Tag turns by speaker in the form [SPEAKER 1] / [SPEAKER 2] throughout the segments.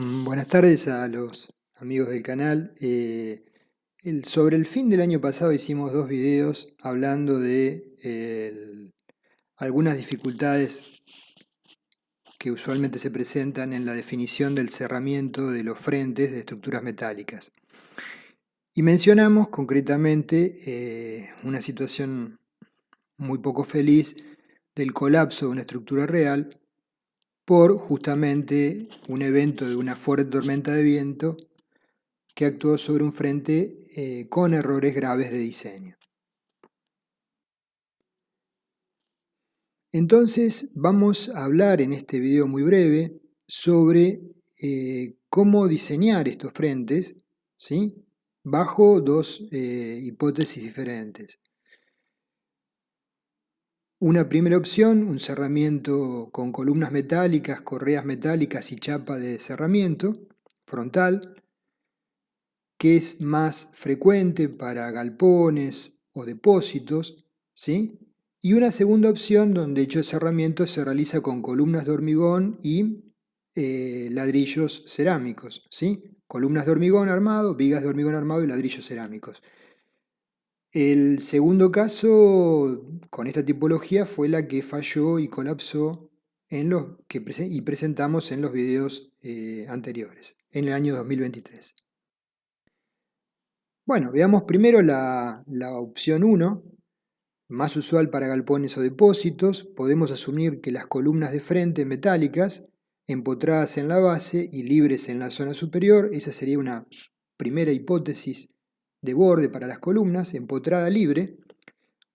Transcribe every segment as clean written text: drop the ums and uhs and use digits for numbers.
[SPEAKER 1] Buenas tardes a los amigos del canal. Sobre el fin del año pasado hicimos dos videos hablando de algunas dificultades que usualmente se presentan en la definición del cerramiento de los frentes de estructuras metálicas. Y mencionamos concretamente una situación muy poco feliz del colapso de una estructura real por justamente un evento de una fuerte tormenta de viento que actuó sobre un frente con errores graves de diseño. Entonces vamos a hablar en este video muy breve sobre cómo diseñar estos frentes, ¿sí? Bajo dos hipótesis diferentes. Una primera opción, un cerramiento con columnas metálicas, correas metálicas y chapa de cerramiento frontal, que es más frecuente para galpones o depósitos, ¿sí? Y una segunda opción donde dicho cerramiento se realiza con columnas de hormigón y ladrillos cerámicos, ¿sí? Columnas de hormigón armado, vigas de hormigón armado y ladrillos cerámicos. El segundo caso con esta tipología fue la que falló y colapsó y presentamos en los videos anteriores, en el año 2023. Bueno, veamos primero la opción 1, más usual para galpones o depósitos. Podemos asumir que las columnas de frente metálicas, empotradas en la base y libres en la zona superior, esa sería una primera hipótesis de borde para las columnas, empotrada libre,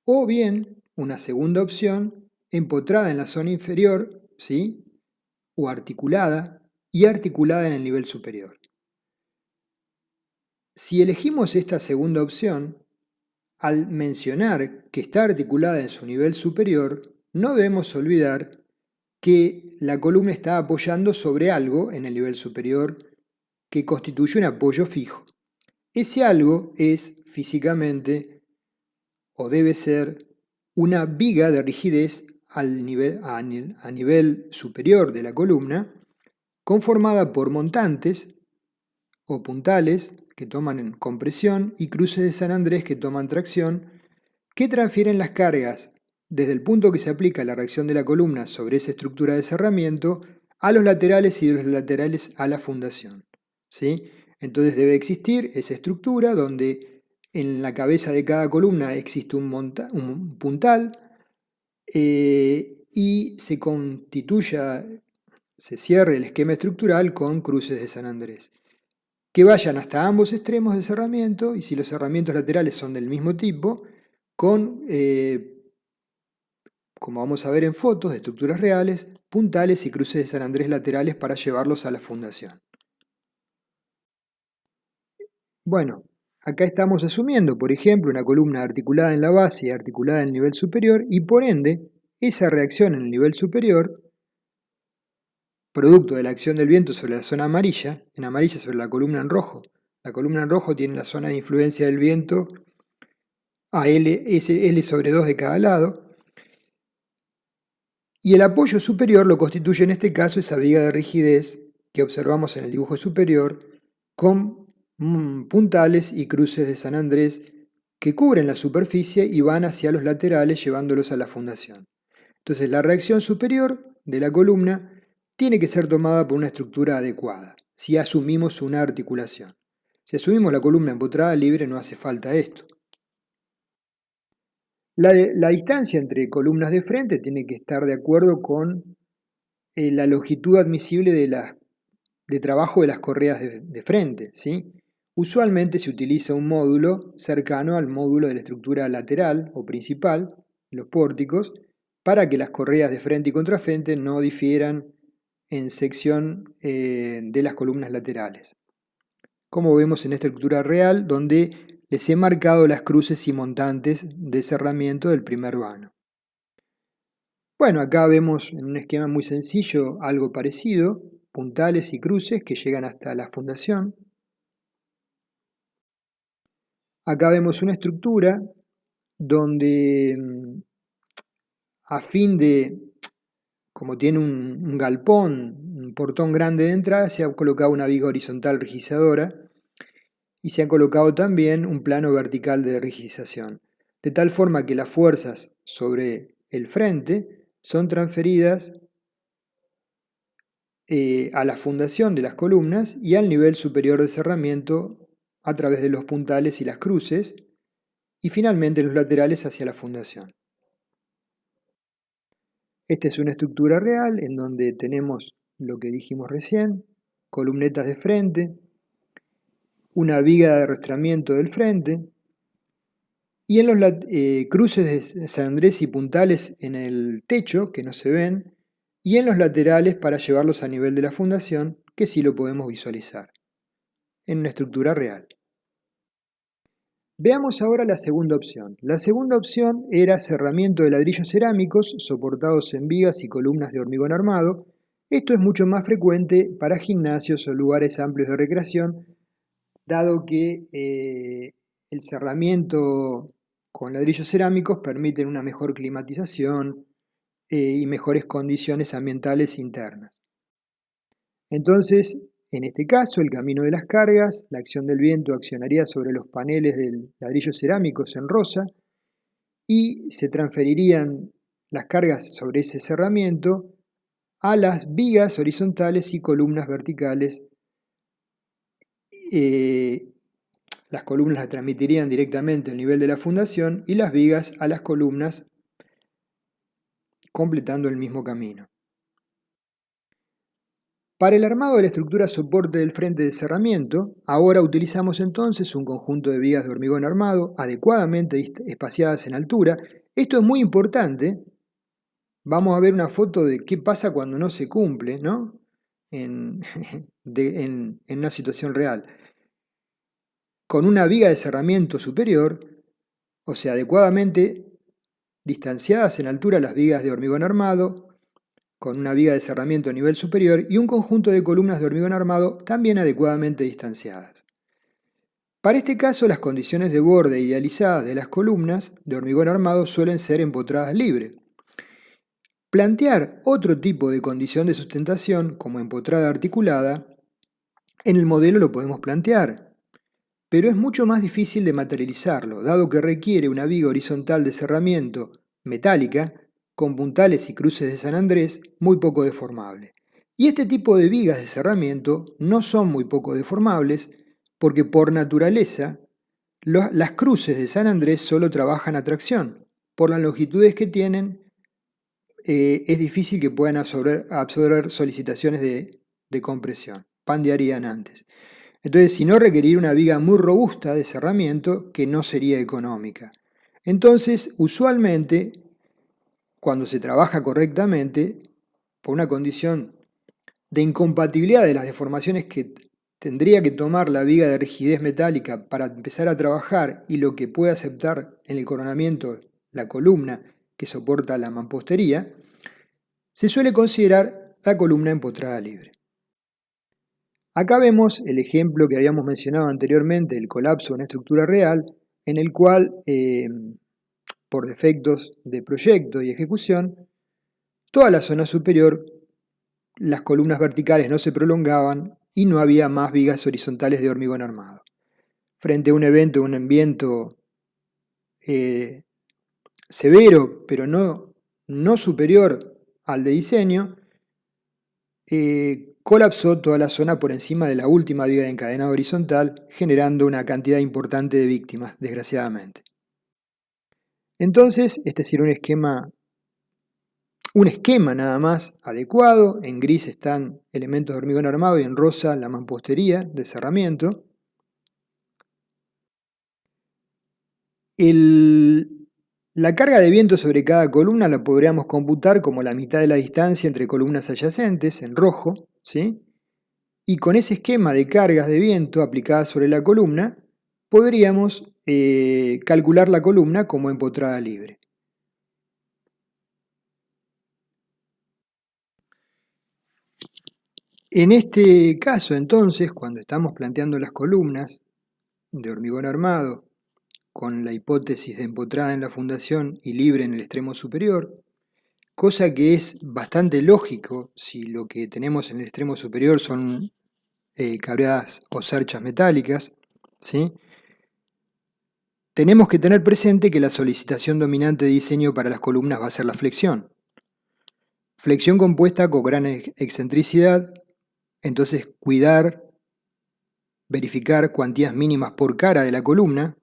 [SPEAKER 1] o bien una segunda opción, empotrada en la zona inferior, ¿sí? O articulada, y articulada en el nivel superior. Si elegimos esta segunda opción, al mencionar que está articulada en su nivel superior, no debemos olvidar que la columna está apoyando sobre algo en el nivel superior que constituye un apoyo fijo. Ese algo es físicamente o debe ser una viga de rigidez a nivel superior de la columna, conformada por montantes o puntales que toman compresión y cruces de San Andrés que toman tracción, que transfieren las cargas desde el punto que se aplica la reacción de la columna sobre esa estructura de cerramiento a los laterales y de los laterales a la fundación, ¿sí? Entonces debe existir esa estructura donde en la cabeza de cada columna existe un puntal y se cierre el esquema estructural con cruces de San Andrés que vayan hasta ambos extremos del cerramiento y si los cerramientos laterales son del mismo tipo, con, como vamos a ver en fotos de estructuras reales, puntales y cruces de San Andrés laterales para llevarlos a la fundación. Bueno, acá estamos asumiendo, por ejemplo, una columna articulada en la base y articulada en el nivel superior y por ende, esa reacción en el nivel superior, producto de la acción del viento sobre la zona amarilla, en amarilla sobre la columna en rojo. La columna en rojo tiene la zona de influencia del viento a L sobre 2 de cada lado, y el apoyo superior lo constituye en este caso esa viga de rigidez que observamos en el dibujo superior con puntales y cruces de San Andrés que cubren la superficie y van hacia los laterales llevándolos a la fundación. Entonces la reacción superior de la columna tiene que ser tomada por una estructura adecuada, si asumimos una articulación. Si asumimos la columna empotrada libre no hace falta esto. La distancia entre columnas de frente tiene que estar de acuerdo con la longitud admisible de trabajo de las correas de frente, ¿sí? Usualmente se utiliza un módulo cercano al módulo de la estructura lateral o principal, los pórticos, para que las correas de frente y contrafrente no difieran en sección de las columnas laterales. Como vemos en esta estructura real, donde les he marcado las cruces y montantes de cerramiento del primer vano. Bueno, acá vemos en un esquema muy sencillo algo parecido, puntales y cruces que llegan hasta la fundación. Acá vemos una estructura donde a fin de como tiene un galpón, un portón grande de entrada, se ha colocado una viga horizontal rigizadora y se ha colocado también un plano vertical de rigidización, de tal forma que las fuerzas sobre el frente son transferidas a la fundación de las columnas y al nivel superior de cerramiento a través de los puntales y las cruces, y finalmente los laterales hacia la fundación. Esta es una estructura real en donde tenemos lo que dijimos recién, columnetas de frente, una viga de arrastramiento del frente, y en los cruces de San Andrés y puntales en el techo, que no se ven, y en los laterales para llevarlos a nivel de la fundación, que sí lo podemos visualizar, en una estructura real. Veamos ahora la segunda opción. La segunda opción era cerramiento de ladrillos cerámicos soportados en vigas y columnas de hormigón armado. Esto es mucho más frecuente para gimnasios o lugares amplios de recreación, dado que el cerramiento con ladrillos cerámicos permite una mejor climatización y mejores condiciones ambientales internas. Entonces, en este caso, el camino de las cargas, la acción del viento accionaría sobre los paneles del ladrillo cerámicos en rosa y se transferirían las cargas sobre ese cerramiento a las vigas horizontales y columnas verticales. Las columnas las transmitirían directamente al nivel de la fundación y las vigas a las columnas, completando el mismo camino. Para el armado de la estructura soporte del frente de cerramiento, ahora utilizamos entonces un conjunto de vigas de hormigón armado adecuadamente espaciadas en altura. Esto es muy importante. Vamos a ver una foto de qué pasa cuando no se cumple, ¿no? en una situación real. Con una viga de cerramiento superior, o sea, adecuadamente distanciadas en altura las vigas de hormigón armado, con una viga de cerramiento a nivel superior y un conjunto de columnas de hormigón armado también adecuadamente distanciadas. Para este caso, las condiciones de borde idealizadas de las columnas de hormigón armado suelen ser empotradas libre. Plantear otro tipo de condición de sustentación, como empotrada articulada, en el modelo lo podemos plantear, pero es mucho más difícil de materializarlo, dado que requiere una viga horizontal de cerramiento metálica con puntales y cruces de San Andrés muy poco deformable. Y este tipo de vigas de cerramiento no son muy poco deformables porque por naturaleza las cruces de San Andrés solo trabajan a tracción. Por las longitudes que tienen, es difícil que puedan absorber solicitaciones de compresión. Pandearían antes. Entonces, si no, requeriría una viga muy robusta de cerramiento que no sería económica. Entonces, usualmente, cuando se trabaja correctamente, por una condición de incompatibilidad de las deformaciones que tendría que tomar la viga de rigidez metálica para empezar a trabajar y lo que puede aceptar en el coronamiento la columna que soporta la mampostería, se suele considerar la columna empotrada libre. Acá vemos el ejemplo que habíamos mencionado anteriormente, el colapso de una estructura real, en el cual, por defectos de proyecto y ejecución, toda la zona superior, las columnas verticales no se prolongaban y no había más vigas horizontales de hormigón armado. Frente a un evento, un viento severo, pero no superior al de diseño, colapsó toda la zona por encima de la última viga de encadenado horizontal, generando una cantidad importante de víctimas, desgraciadamente. Entonces, este sería un esquema nada más adecuado. En gris están elementos de hormigón armado y en rosa la mampostería de cerramiento. La carga de viento sobre cada columna la podríamos computar como la mitad de la distancia entre columnas adyacentes, en rojo, ¿sí? Y con ese esquema de cargas de viento aplicadas sobre la columna, podríamos calcular la columna como empotrada libre. En este caso, entonces, cuando estamos planteando las columnas de hormigón armado con la hipótesis de empotrada en la fundación y libre en el extremo superior, cosa que es bastante lógico si lo que tenemos en el extremo superior son cableadas o cerchas metálicas, ¿sí? Tenemos que tener presente que la solicitación dominante de diseño para las columnas va a ser la flexión. Flexión compuesta con gran excentricidad, entonces verificar cuantías mínimas por cara de la columna,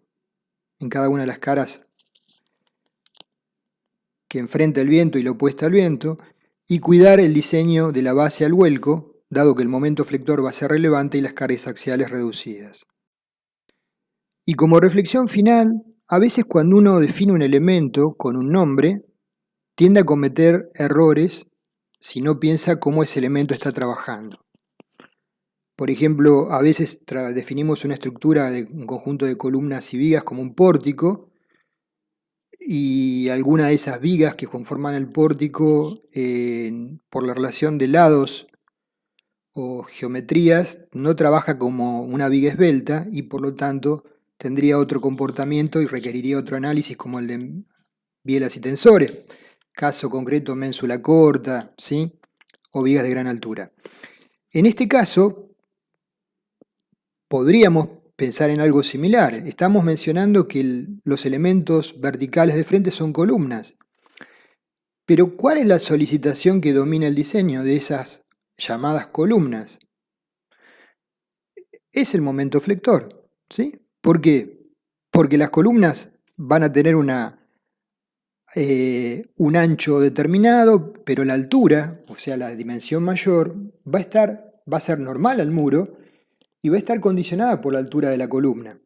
[SPEAKER 1] en cada una de las caras que enfrenta el viento y la opuesta al viento, y cuidar el diseño de la base al vuelco, dado que el momento flector va a ser relevante y las cargas axiales reducidas. Y como reflexión final, a veces cuando uno define un elemento con un nombre, tiende a cometer errores si no piensa cómo ese elemento está trabajando. Por ejemplo, a veces definimos una estructura de un conjunto de columnas y vigas como un pórtico, y alguna de esas vigas que conforman el pórtico, por la relación de lados o geometrías, no trabaja como una viga esbelta y por lo tanto tendría otro comportamiento y requeriría otro análisis como el de bielas y tensores, caso concreto ménsula corta, ¿sí? O vigas de gran altura. En este caso, podríamos pensar en algo similar. Estamos mencionando que los elementos verticales de frente son columnas. Pero ¿cuál es la solicitación que domina el diseño de esas llamadas columnas? Es el momento flector, ¿sí? ¿Por qué? Porque las columnas van a tener un ancho determinado, pero la altura, o sea, la dimensión mayor, va a ser normal al muro y va a estar condicionada por la altura de la columna.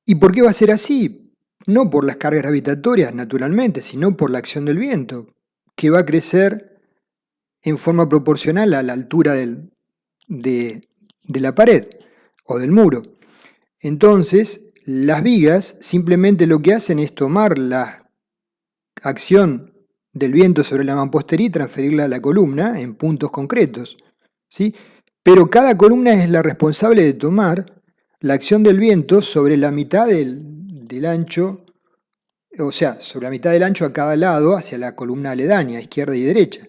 [SPEAKER 1] ¿Y por qué va a ser así? No por las cargas gravitatorias, naturalmente, sino por la acción del viento, que va a crecer en forma proporcional a la altura de la pared o del muro. Entonces, las vigas simplemente lo que hacen es tomar la acción del viento sobre la mampostería y transferirla a la columna en puntos concretos, ¿sí? Pero cada columna es la responsable de tomar la acción del viento sobre la mitad del ancho, o sea, sobre la mitad del ancho a cada lado hacia la columna aledaña, izquierda y derecha.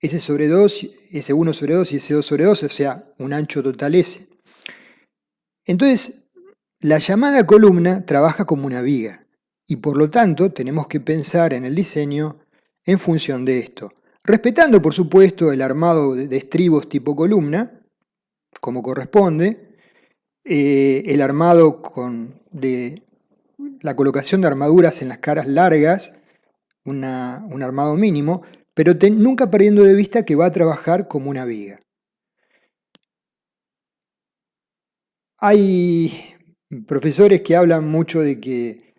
[SPEAKER 1] S sobre 2, S1 sobre 2 y S2 sobre 2, o sea, un ancho total S. Entonces, la llamada columna trabaja como una viga y por lo tanto tenemos que pensar en el diseño en función de esto, respetando por supuesto el armado de estribos tipo columna, como corresponde, el armado de la colocación de armaduras en las caras largas, un armado mínimo, pero nunca perdiendo de vista que va a trabajar como una viga. Hay profesores que hablan mucho de que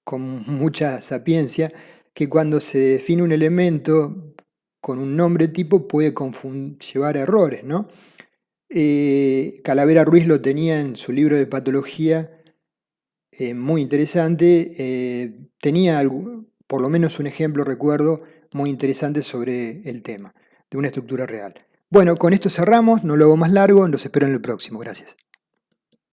[SPEAKER 1] con mucha sapiencia, que cuando se define un elemento con un nombre tipo puede llevar errores, ¿no? Calavera Ruiz lo tenía en su libro de patología, muy interesante, tenía por lo menos un ejemplo, recuerdo, muy interesante sobre el tema, de una estructura real. Bueno, con esto cerramos, no lo hago más largo, los espero en el próximo, gracias.